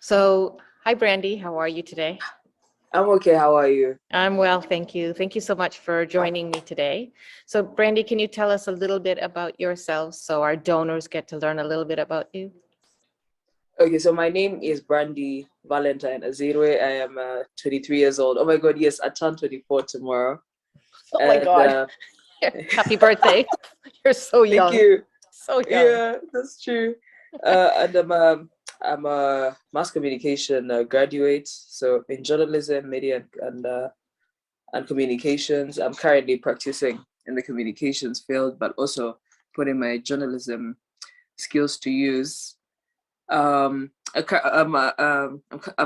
So, hi, Brandy. How are you today? I'm okay. How are you? I'm well, thank you. Thank you so much for joining me today. So, Brandy, can you tell us a little bit about yourself so our donors get to learn a little bit about you? Okay, so my name is Brandy Valentine Azeirwe. I am 23 years old. Oh my God, yes, I turn 24 tomorrow. Oh my And God. Happy birthday. You're so thank young. you. So young. Yeah, that's true. And I'm a mass communication graduate. So in journalism, media, and communications. I'm currently practicing in the communications field, but also putting my journalism skills to use. I'm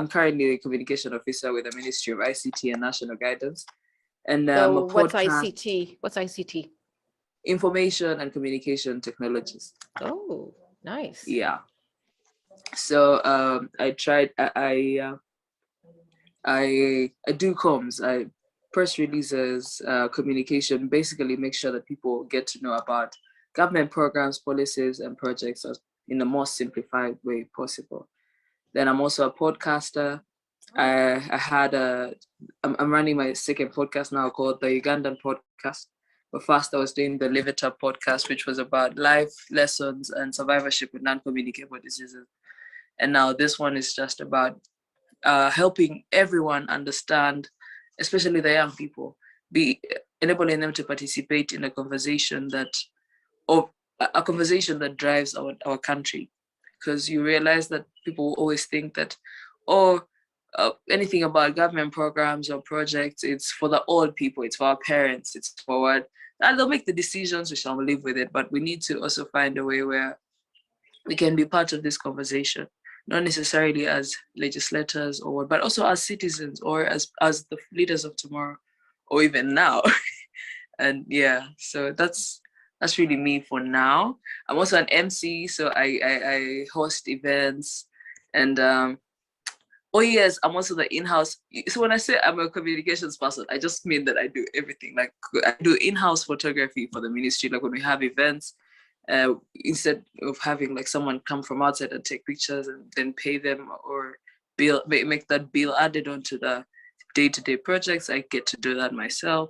currently a communication officer with the Ministry of ICT and National Guidance, and I'm a So, what's podcast ICT? What's ICT? information and communication technologist. Oh, nice. Yeah. So I tried. I do comms. I press releases, communication. Basically, make sure that people get to know about government programs, policies, and projects as in the most simplified way possible. Then I'm also a podcaster. I had I'm running my second podcast now called the Ugandan podcast. But first I was doing the Live It Up podcast, which was about life lessons and survivorship with non-communicable diseases. And now this one is just about helping everyone understand, especially the young people, be enabling them to participate in a conversation or a conversation that drives our country, because you realize that people always think that, oh, anything about government programs or projects, it's for the old people, it's for our parents, it's for what, and they'll make the decisions, we shall live with it. But we need to also find a way where we can be part of this conversation, not necessarily as legislators or, but also as citizens or as the leaders of tomorrow, or even now. And yeah, so that's really me for now. I'm also an MC, so I host events, and oh yes, I'm also the in-house. So when I say I'm a communications person, I just mean that I do everything. Like I do in-house photography for the ministry. Like when we have events, instead of having like someone come from outside and take pictures and then pay them or make that bill added onto the day-to-day projects, I get to do that myself.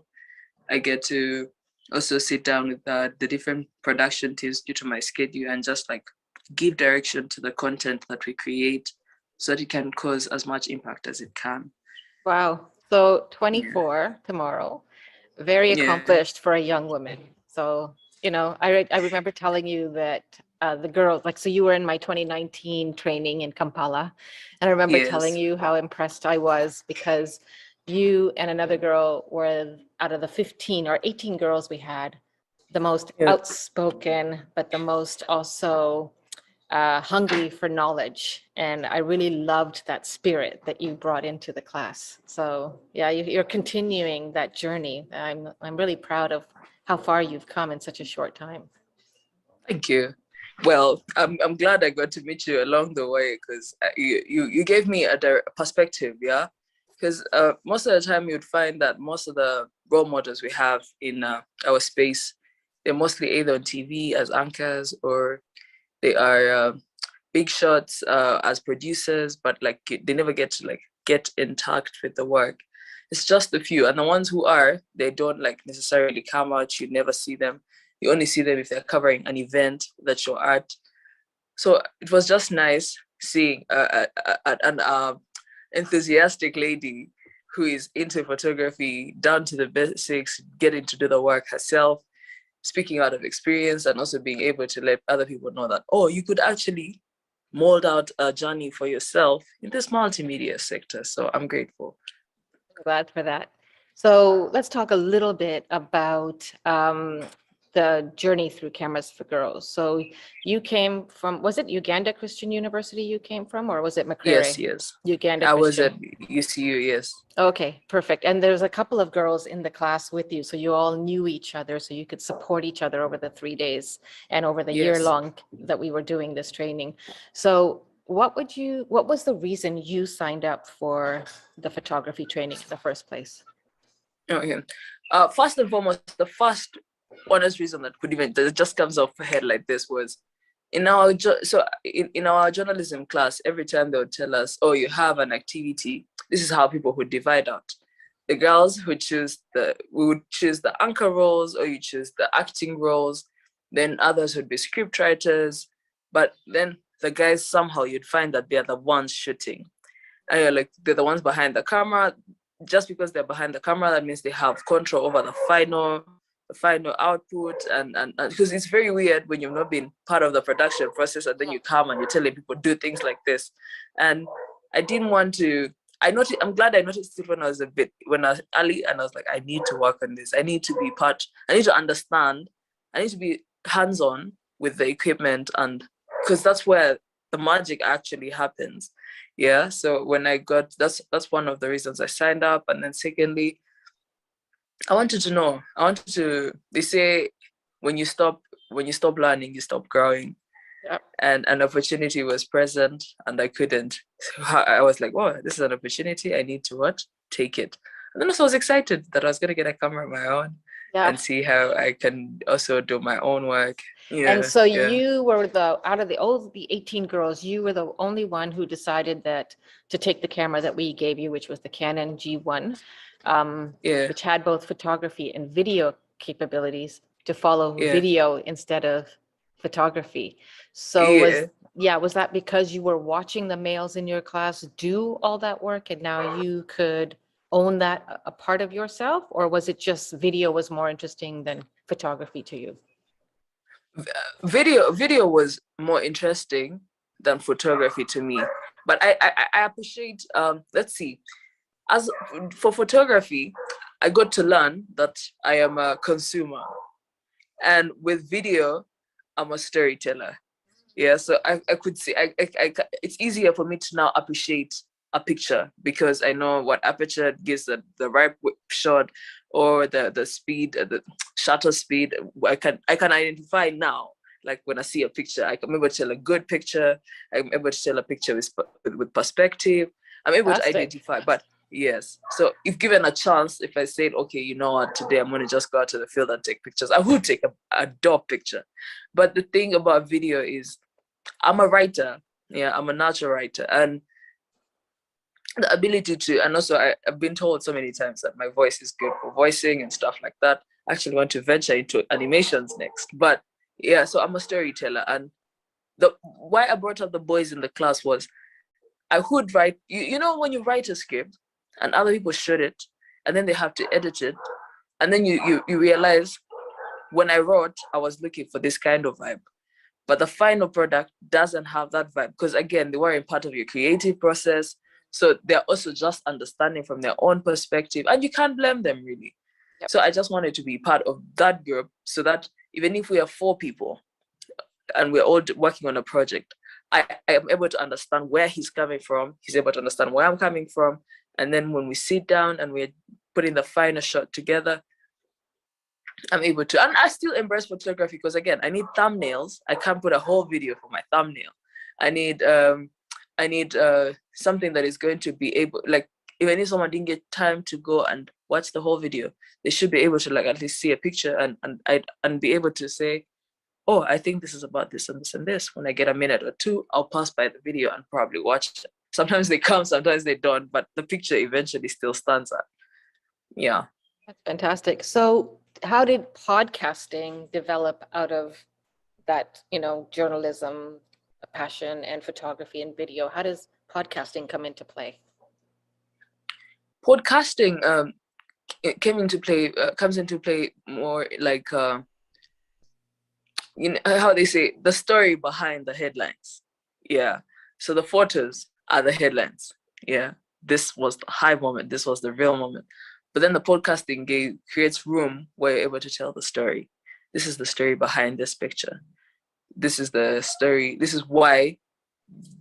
I get to also sit down with the different production teams due to my schedule and just like give direction to the content that we create so that it can cause as much impact as it can. Wow. So, Yeah. 24 tomorrow. Very Yeah. accomplished for a young woman. So, I remember telling you that the girls, like, so you were in my 2019 training in Kampala, and I remember telling Yes. you how impressed I was because you and another girl were out of the 15 or 18 girls we had, the most Yeah. outspoken, but the most also hungry for knowledge. And I really loved that spirit that you brought into the class. So yeah, you're continuing that journey. I'm really proud of how far you've come in such a short time. Thank you. Well, I'm glad I got to meet you along the way, because you gave me a perspective, yeah. Because most of the time you'd find that most of the role models we have in our space, they're mostly either on TV as anchors, or they are big shots as producers, but like they never get to like get in touch with the work. It's just a few, and the ones who are, they don't like necessarily come out. You never see them. You only see them if they're covering an event that you're at. So it was just nice seeing an enthusiastic lady who is into photography down to the basics, getting to do the work herself, speaking out of experience, and also being able to let other people know that, oh, you could actually mold out a journey for yourself in this multimedia sector. So I'm grateful. Glad for that. So let's talk a little bit about the journey through Cameras for Girls. So you came from, was it Uganda Christian University you came from, or was it Yes, Makerere? yes. Uganda I was Christian. at UCU, yes. Okay, perfect. And there's a couple of girls in the class with you, so you all knew each other, so you could support each other over the 3 days and over the year Yes. long that we were doing this training. So what was the reason you signed up for the photography training in the first place? Okay. First and foremost, the first honest reason that just comes off my head like this was in our journalism class, every time they would tell us, oh, you have an activity, this is how people would divide out. The girls would we would choose the anchor roles, or you choose the acting roles. Then others would be script writers. But then the guys, somehow you'd find that they're the ones shooting. And you're like, they're the ones behind the camera. Just because they're behind the camera, that means they have control over the final output. And because it's very weird when you've not been part of the production process, and then you come and you're telling people do things like this. And I didn't want to. I'm glad I noticed it when I was early, and I was like, I need to work on this. I need to be part. I need to understand. I need to be hands-on with the equipment, and because that's where the magic actually happens. Yeah. So when that's one of the reasons I signed up. And then secondly, I wanted to know. They say when you stop learning, you stop growing. Yep. And an opportunity was present, and I couldn't. So I was like, "Oh, this is an opportunity. I need to take it." And then also I was excited that I was gonna get a camera of my own, and see how I can also do my own work. Yeah. And so you were out of the 18 girls, you were the only one who decided to take the camera that we gave you, which was the Canon G1, which had both photography and video capabilities to follow video instead of photography. So was that because you were watching the males in your class do all that work, and now you could own that a part of yourself, or was it just video was more interesting than photography to you? Video was more interesting than photography to me, but I appreciate let's see, as for photography, I got to learn that I am a consumer, and with video I'm a storyteller. Yeah, so I could see it's easier for me to now appreciate a picture because I know what aperture gives the right shot, or the speed, the shutter speed. I can identify now. Like when I see a picture, I'm able to tell a good picture. I'm able to tell a picture with perspective. I'm able to identify. But yes, so if given a chance, if I said, okay, you know what, today I'm going to just go out to the field and take pictures, I would take a dog picture. But the thing about video is, I'm a writer. Yeah, I'm a natural writer, and the ability to, and also I've been told so many times that my voice is good for voicing and stuff like that. I actually want to venture into animations next. But yeah, so I'm a storyteller, and why I brought up the boys in the class was I would write, you know, when you write a script and other people shoot it and then they have to edit it, and then you realize, when I wrote, I was looking for this kind of vibe, but the final product doesn't have that vibe, because again, they weren't part of your creative process. So they're also just understanding from their own perspective, and you can't blame them really. Yep. So I just wanted to be part of that group, so that even if we are 4 people and we're all working on a project, I am able to understand where he's coming from. He's able to understand where I'm coming from. And then when we sit down and we're putting the final shot together, I'm able to, and I still embrace photography, because again, I need thumbnails. I can't put a whole video for my thumbnail. I need something that is going to be able, like, even if someone didn't get time to go and watch the whole video, they should be able to, like, at least see a picture and be able to say, oh, I think this is about this and this and this. When I get a minute or two, I'll pass by the video and probably watch it. Sometimes they come, sometimes they don't, but the picture eventually still stands out. Yeah. That's fantastic. So how did podcasting develop out of that, journalism, passion, and photography and video? How does podcasting come into play? Podcasting comes into play more like, how they say, the story behind the headlines. Yeah. So the photos are the headlines. Yeah. This was the high moment. This was the real moment. But then the podcasting creates room where you're able to tell the story. This is the story behind this picture. This is the story. This is why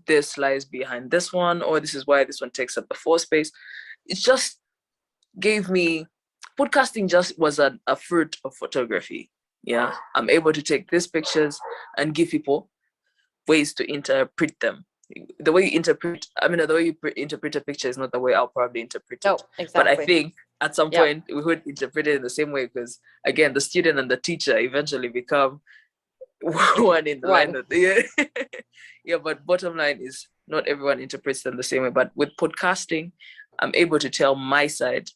this lies behind this one, or this is why this one takes up the 4 space. It just gave me, podcasting just was a fruit of photography. Yeah, I'm able to take these pictures and give people ways to interpret them. The way you interpret a picture is not the way I'll probably interpret it. No, exactly. But I think at some point we would interpret it in the same way, because again, the student and the teacher eventually become one in the line One. of the yeah, but bottom line is not everyone interprets them the same way. But with podcasting, I'm able to tell my side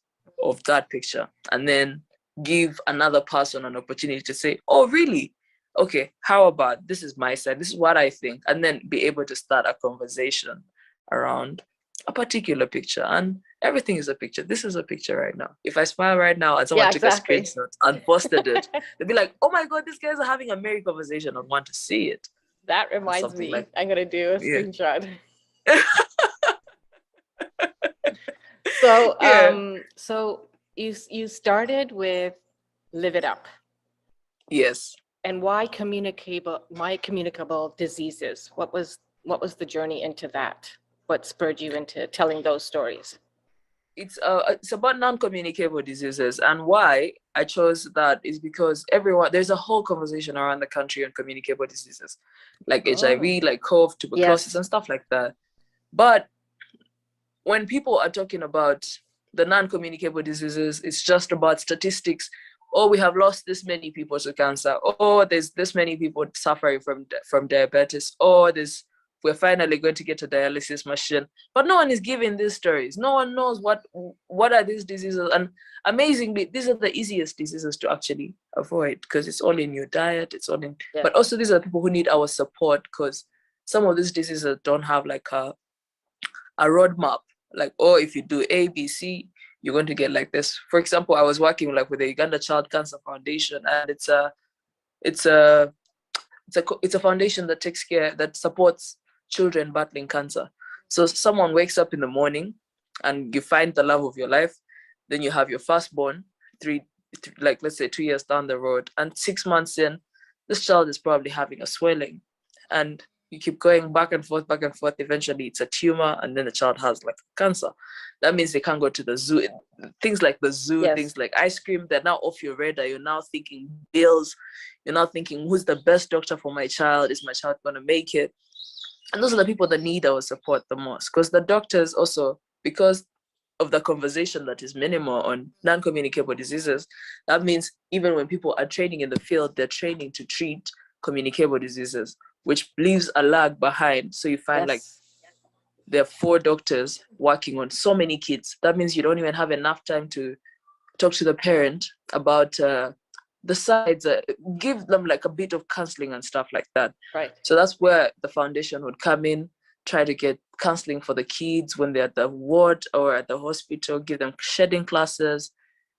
of that picture and then give another person an opportunity to say, oh, really? Okay, how about this is my side, this is what I think, and then be able to start a conversation around a particular picture. And everything is a picture. This is a picture right now. If I smile right now and someone Yeah, took a exactly. screenshot and posted it, they'd be like, oh my God, these guys are having a merry conversation. I want to see it. That And reminds something me, like, I'm gonna do a yeah. screenshot. So, Yeah. so you started with Live It Up, Yes. and why communicable diseases? What was the journey into that? What spurred you into telling those stories? It's about non-communicable diseases, and why I chose that is because there's a whole conversation around the country on communicable diseases like Oh, HIV, like cough, tuberculosis, yes. and stuff like that. But when people are talking about the non-communicable diseases, it's just about statistics. Oh, we have lost this many people to cancer. Oh, there's this many people suffering from diabetes. Oh, we're finally going to get a dialysis machine. But no one is giving these stories. No one knows what are these diseases. And amazingly, these are the easiest diseases to actually avoid because it's all in your diet. It's all in. Yeah. But also, these are people who need our support because some of these diseases don't have like a roadmap, like, oh, if you do A, B, C, you're going to get like this. For example, I was working like with the Uganda Child Cancer Foundation, and it's a it's a foundation that that supports children battling cancer. So someone wakes up in the morning, and you find the love of your life, then you have your firstborn, like let's say 2 years down the road, and 6 months in, this child is probably having a swelling, and you keep going back and forth, back and forth. Eventually, it's a tumor, and then the child has like cancer. That means they can't go to the zoo. Things like the zoo, Yes. things like ice cream, they're now off your radar. You're now thinking bills. You're now thinking, who's the best doctor for my child? Is my child going to make it? And those are the people that need our support the most. Because the doctors also, because of the conversation that is minimal on non-communicable diseases, that means even when people are training in the field, they're training to treat communicable diseases, which leaves a lag behind. So you find like Yes. there are 4 doctors working on so many kids. That means you don't even have enough time to talk to the parent about the sides, give them like a bit of counseling and stuff like that. Right. So that's where the foundation would come in, try to get counseling for the kids when they're at the ward or at the hospital, give them shedding classes.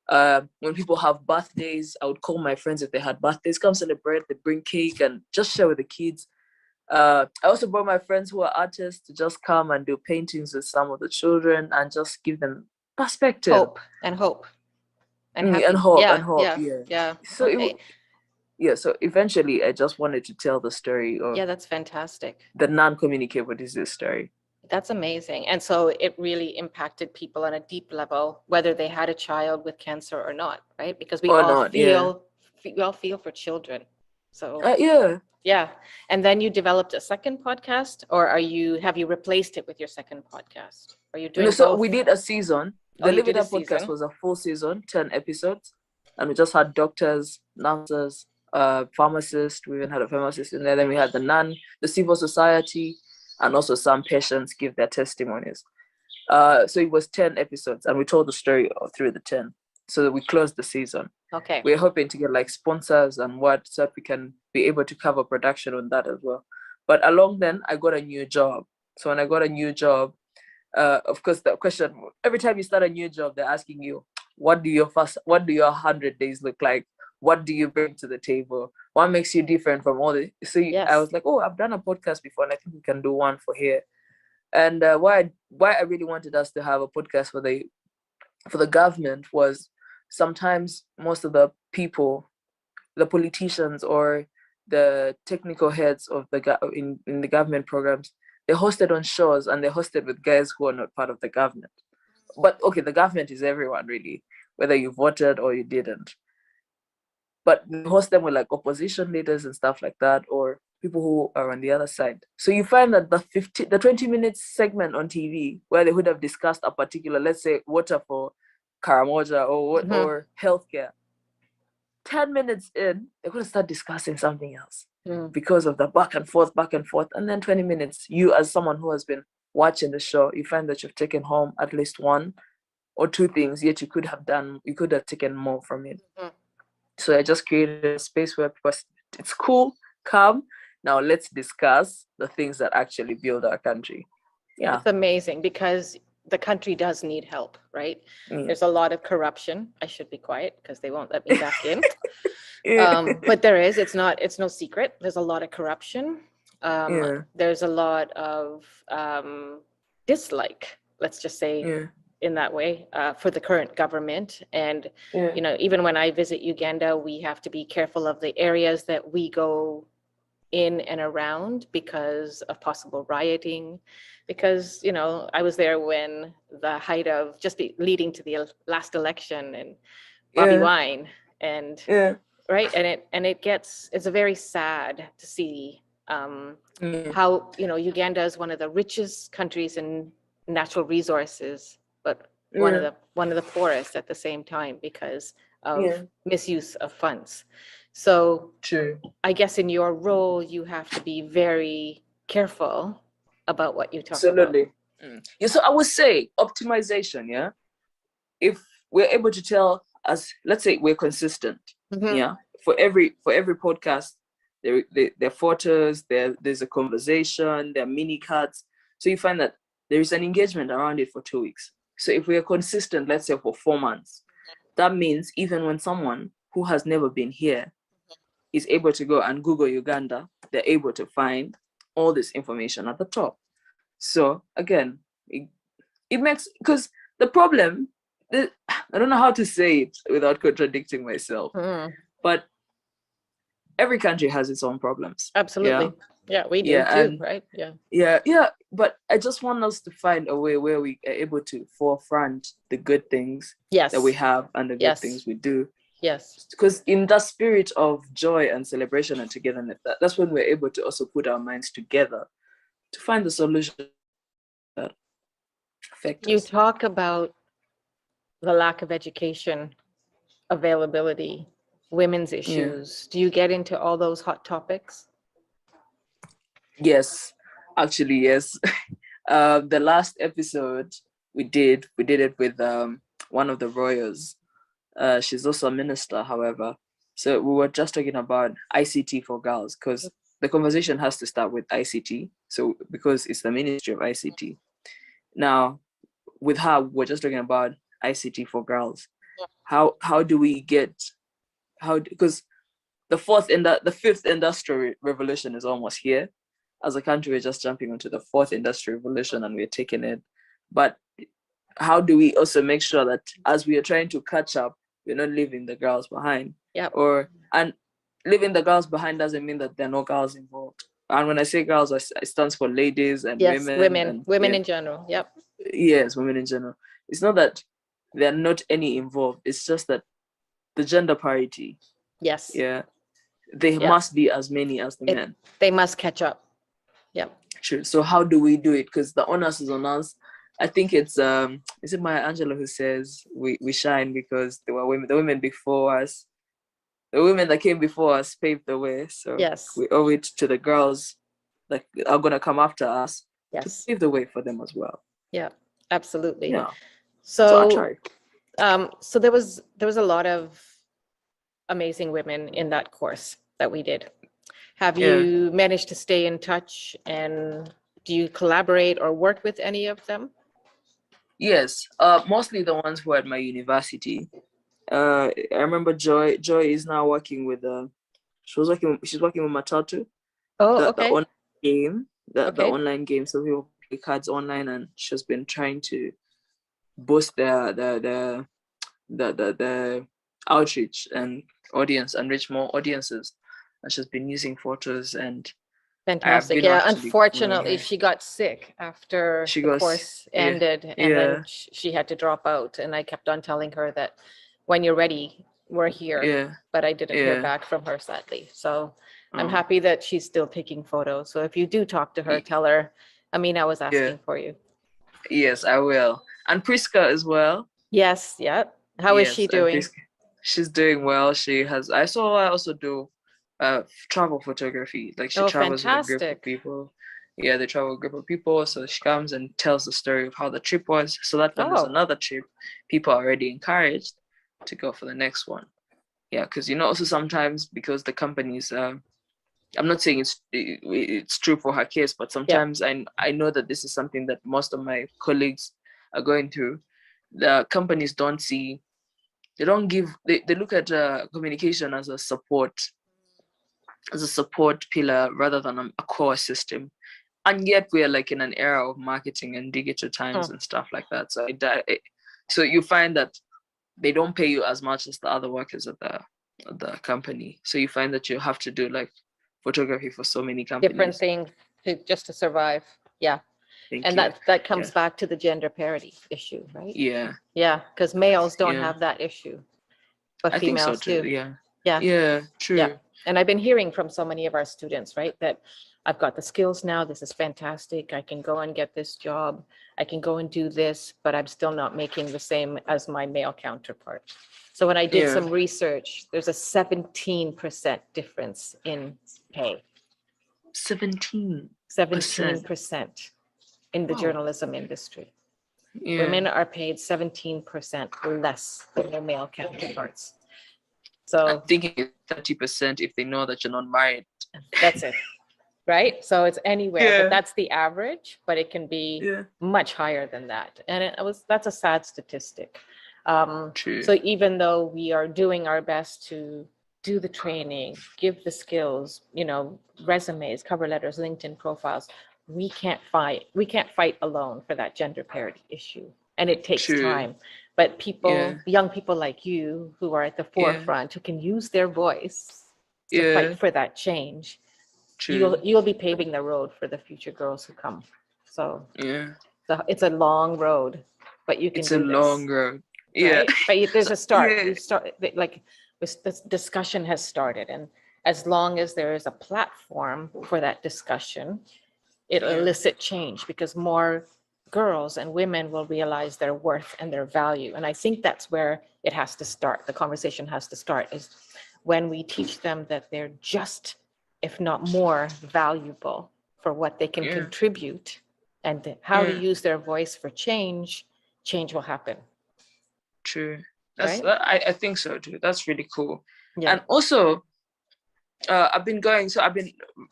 When people have birthdays, I would call my friends if they had birthdays, come celebrate, they bring cake and just share with the kids. I also brought my friends who are artists to just come and do paintings with some of the children and just give them perspective. Hope and And happy. hope Yeah, and hope, yeah, yeah. yeah. So Okay. yeah, so eventually I just wanted to tell the story of Yeah, that's fantastic. the non-communicable disease story. That's amazing. And so it really impacted people on a deep level, whether they had a child with cancer or not, right? Because Or not, yeah. we all feel for children. So Yeah. yeah. And then you developed a second podcast, or have you replaced it with your second podcast? Are you No, doing so we both? did a season. Oh, The you Live It did a Up podcast season. was a full season, 10 episodes. And we just had doctors, nurses, pharmacists. We even had a pharmacist in there. Then we had the civil society, and also some patients give their testimonies. So it was 10 episodes, and we told the story through the 10. So that we closed the season. Okay. We're hoping to get like sponsors and so that we can be able to cover production on that as well. But along then, I got a new job. So when I got a new job, of course, the question every time you start a new job, they're asking you, what do your 100 days look like? What do you bring to the table? What makes you different from all the? So I Yes. was like, oh, I've done a podcast before, and I think we can do one for here. And why I really wanted us to have a podcast for the government was sometimes most of the people, the politicians or the technical heads of in the government programs, they're hosted on shows and they're hosted with guys who are not part of the government. But okay, the government is everyone really, whether you voted or you didn't. But they host them with like opposition leaders and stuff like that, or people who are on the other side. So you find that the 20 minutes segment on TV where they would have discussed a particular, let's say, water for Karamoja Mhm. or healthcare, 10 minutes in, they're going to start discussing something else. because of the back and forth. And then 20 minutes, you as someone who has been watching the show, you find that you've taken home at least one or two things, yet you could have taken more from it. So I just created a space where people, it's cool, calm. Now let's discuss the things that actually build our country. Yeah. It's amazing because the country does need help, right? There's a lot of corruption. I should be quiet because they won't let me back in. But it's no secret. There's a lot of corruption. There's a lot of dislike, let's just say in that way, for the current government. And, even when I visit Uganda, we have to be careful of the areas that we go in and around because of possible rioting. Because, I was there when the height of leading to the last election and Bobby Wine and right. And it's a very sad to see how, Uganda is one of the richest countries in natural resources, but one of the poorest at the same time because of misuse of funds. So true. I guess in your role, you have to be very careful about what you talk about. Absolutely. Yeah, so I would say optimization, yeah. If we're able to tell us, let's say we're consistent, yeah. For every podcast, there are photos, there's a conversation, there are mini cuts. So you find that there is an engagement around it for 2 weeks. So if we are consistent, let's say for 4 months, that means even when someone who has never been here is able to go and Google Uganda, they're able to find all this information at the top. So again, it makes, because the problem, I don't know how to say it without contradicting myself, but every country has its own problems. Absolutely. Yeah, we do too, right? Yeah. But I just want us to find a way where we are able to forefront the good things that we have and the good things we do. Yes. Because in that spirit of joy and celebration and togetherness, that's when we're able to also put our minds together to find the solution that affect us. You talk about the lack of education, availability, women's issues. Do you get into all those hot topics? Yes, actually, yes. The last episode we did it with one of the royals. She's also a minister, however. So we were just talking about ICT for girls because the conversation has to start with ICT. So because it's the Ministry of ICT. Now, with her, we're just talking about ICT for girls. How do we get because the fifth industrial revolution is almost here. As a country, we're just jumping onto the fourth industrial revolution and we're taking it. But how do we also make sure that as we are trying to catch up, we're not leaving the girls behind? And leaving the girls behind doesn't mean that there are no girls involved. And when I say girls, it stands for ladies and women in general. Yep. Yes, women in general. It's not that there are not any involved. It's just that the gender parity. Yes. Yeah. They must be as many as the men. They must catch up. Yeah. True. So how do we do it? Because the onus is on us. I think it's is it Maya Angelou who says we shine because there were the women before us. The women that came before us paved the way. So we owe it to the girls that are gonna come after us to pave the way for them as well. Yeah, absolutely. Yeah. So so there was a lot of amazing women in that course that we did. Have you managed to stay in touch, and do you collaborate or work with any of them? Yes, mostly the ones who are at my university. I remember Joy is now working with she's working with Matatu. Oh, okay. The online game, the online game. So we will play cards online, and she's been trying to boost the outreach and audience and reach more audiences. And she's been using photos and fantastic. Yeah, unfortunately, she got sick after the course ended, and then she had to drop out. And I kept on telling her that when you're ready, we're here. Yeah. But I didn't hear back from her, sadly. So I'm happy that she's still taking photos. So if you do talk to her, tell her Amina was asking for you. Yes, I will. And Priska as well. Yes. Yeah. How is she doing? She's doing well. I saw her also do travel photography. Like she Oh, travels with a group of fantastic. people. Yeah, they travel with a group of people. So she comes and tells the story of how the trip was. So that when there's Oh, another trip, people are already encouraged to go for the next one. Yeah, because also sometimes because the companies, I'm not saying it's true for her case, but yeah. sometimes I know that this is something that most of my colleagues are going through. The companies don't see, they look at communication as a support pillar rather than a core system. And yet we are like in an era of marketing and digital times Hmm. and stuff like that. So you find that they don't pay you as much as the other workers at the company. So you find that you have to do like photography for so many Different companies. things to just to survive. Yeah. Thank And you. that Yeah. comes back to the gender parity issue, right? Yeah. Yeah, because males don't Yeah. have that issue, but I think so females too. do. Yeah. Yeah. Yeah. Yeah. True. And I've been hearing from so many of our students, right, that I've got the skills now. This is fantastic. I can go and get this job. I can go and do this, but I'm still not making the same as my male counterpart. So when I did Yeah. some research, there's a 17% difference in pay, 17%. 17% in the Wow. journalism industry. Yeah. Women are paid 17% less than their male counterparts. I'm So thinking it's 30% if they know that you're not married. that's it, right? So it's anywhere, but Yeah. that's the average, but it can be Yeah. much higher than that. And that's a sad statistic. True. So even though we are doing our best to do the training, give the skills, resumes, cover letters, LinkedIn profiles, we can't fight alone for that gender parity issue. And it takes True. time. But Yeah. young people like you who are at the Yeah. forefront, who can use their voice to fight Yeah. for that change, you'll True. you'll be paving the road for the future girls who come. So Yeah. it's a long road, but you can It's a do long this, road. Yeah. right? But there's a start. Yeah. You start like this discussion has started, and as long as there is a platform for that discussion, it'll Yeah. elicit change because more girls and women will realize their worth and their value. And I think that's where it has to start. The conversation has to start is when we teach them that they're just, if not more, valuable for what they can Yeah. contribute and how to Yeah. use their voice for change, change will happen, True. right? I think so too. That's really cool. Yeah. And also, I've been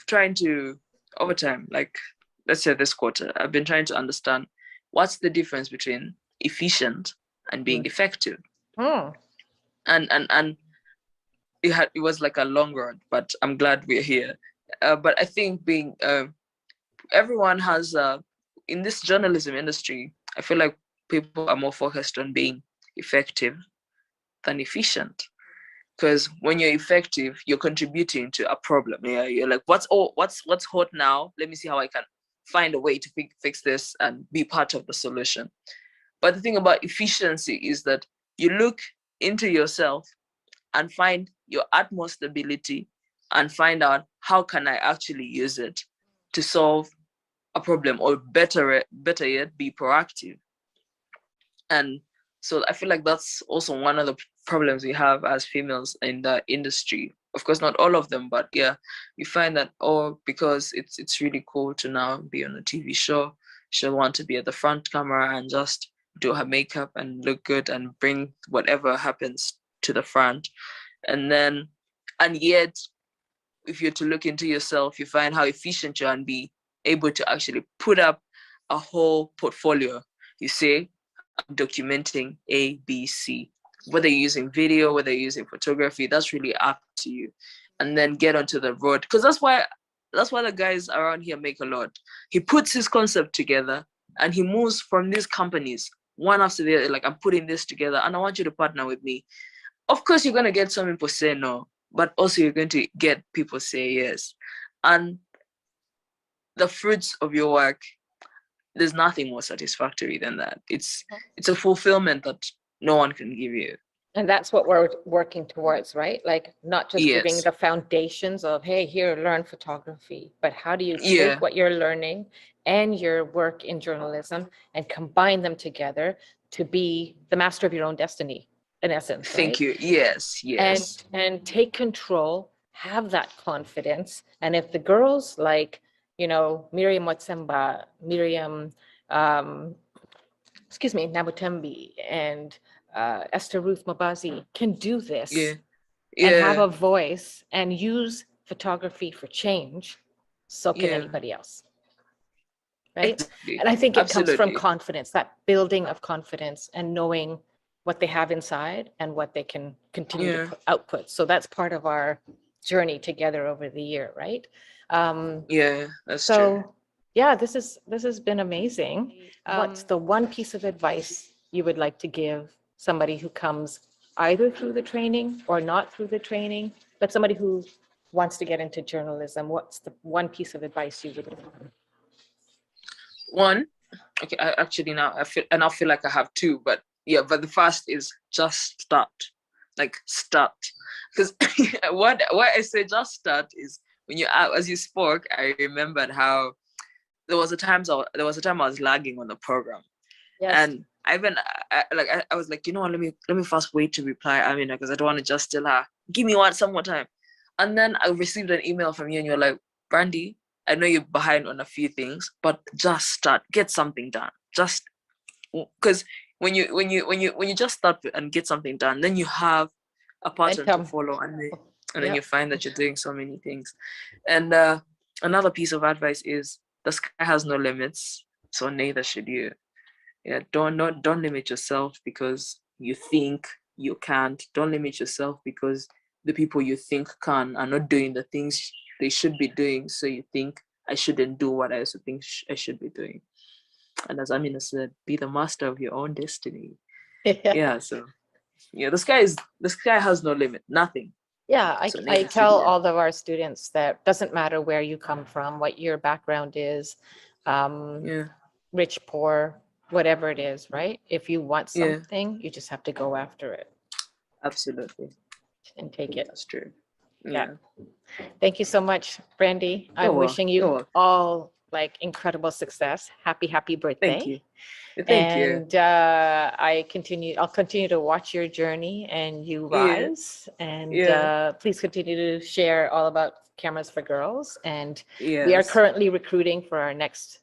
trying to over time, like let's say this quarter, I've been trying to understand what's the difference between efficient and being Mm. effective. Hmm. And it was like a long road, but I'm glad we're here. But I think being everyone has in this journalism industry, I feel like people are more focused on being effective than efficient. Because when you're effective, you're contributing to a problem. Yeah, you're like, what's hot now? Let me see how I can find a way to fix this and be part of the solution. But the thing about efficiency is that you look into yourself and find your utmost ability and find out how can I actually use it to solve a problem, or better yet, be proactive. And so I feel like that's also one of the problems we have as females in the industry. Of course, not all of them, but yeah, you find that because it's really cool to now be on a TV show, she'll want to be at the front camera and just do her makeup and look good and bring whatever happens to the front. And yet, if you're to look into yourself, you find how efficient you are and be able to actually put up a whole portfolio. You say, I'm documenting A, B, C. Whether you're using video, whether you're using photography, that's really up to you. And then get onto the road. Because that's why the guys around here make a lot. He puts his concept together and he moves from these companies one after the other. Like, I'm putting this together and I want you to partner with me. Of course, you're going to get some people say no, but also you're going to get people say yes. And the fruits of your work, there's nothing more satisfactory than that. It's a fulfillment that no one can give you. And that's what we're working towards, right? Like not just giving Yes. the foundations of, hey, here, learn photography, but how do you Yeah. take what you're learning and your work in journalism and combine them together to be the master of your own destiny, in essence, Thank right? you. Yes. And Yes. take control have that confidence. And if the girls like, Miriam Watsemba, Miriam, Namutembi, and Esther Ruth Mabazi can do this Yeah. and have Yeah. a voice and use photography for change, so can Yeah. anybody else. Right? Exactly. And I think it comes from Absolutely. confidence, that building of confidence and knowing what they have inside and what they can continue Yeah. to output. So that's part of our journey together over the year, right? Yeah, that's true. So yeah, this has been amazing. What's the one piece of advice you would like to give somebody who comes either through the training or not through the training, but somebody who wants to get into journalism? What's the one piece of advice you would give? One, okay, I actually now I feel like I have two, but yeah, but the first is just start. Like start. Because what I say just start is when as you spoke, I remembered how there was a time I was lagging on the program. Yes. And I was like, you know what, let me first wait to reply Amina, because I don't want to just tell her, give me some more time. And then I received an email from you and you're like, Brandy, I know you're behind on a few things, but just start, get something done. Just because when you just start and get something done, then you have a pattern to follow, and then you find that you're doing so many things. And another piece of advice is the sky has no limits, so neither should you. Yeah, don't limit yourself because you think you can't. Don't limit yourself because the people you think can are not doing the things they should be doing, so you think I shouldn't do what I also think I should be doing. And as Amina said, be the master of your own destiny. Yeah, so yeah, the sky has no limit, nothing. Yeah, So I neither should tell you. all of our students that doesn't matter where you come from, what your background is, Yeah, rich, poor, whatever it is, right? If you want yeah, something, you just have to go after it absolutely. and take it. That's true. Yeah. Yeah. Thank you so much, Brandy. I'm wishing You're you welcome. all like incredible success. Happy Thank birthday. you. Thank you. And I'll continue to watch your journey and you Yeah. rise. And Yeah. please continue to share all about Cameras for Girls. And we are Yes. currently recruiting for our next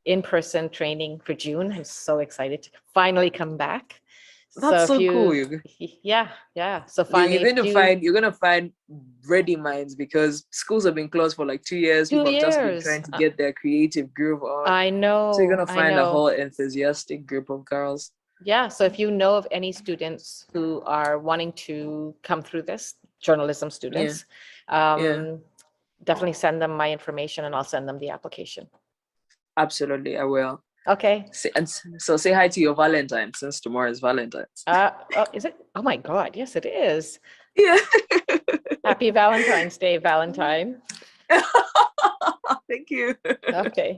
in-person training for June. I'm so excited to finally come back. That's So if so cool. yeah. So finally, You're gonna find ready minds, because schools have been closed for like 2 years. two People have just been years. trying to get their creative groove on. I So you're know, gonna I find a know. whole enthusiastic group of girls. Yeah, so if you know of any students who are wanting to come through this, journalism Yeah. students, Yeah. definitely send them my information and I'll send them the application. Absolutely, I will. Okay. So say hi to your Valentine, since tomorrow is Valentine's. Is it? Oh my God, yes, it is. Yeah. Happy Valentine's Day, Valentine. Thank you. Okay.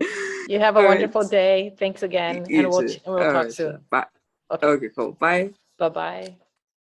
You have a All wonderful right. day. Thanks again. And You too. we'll All talk right. soon. Bye. Okay. Okay, cool. Bye. Bye-bye.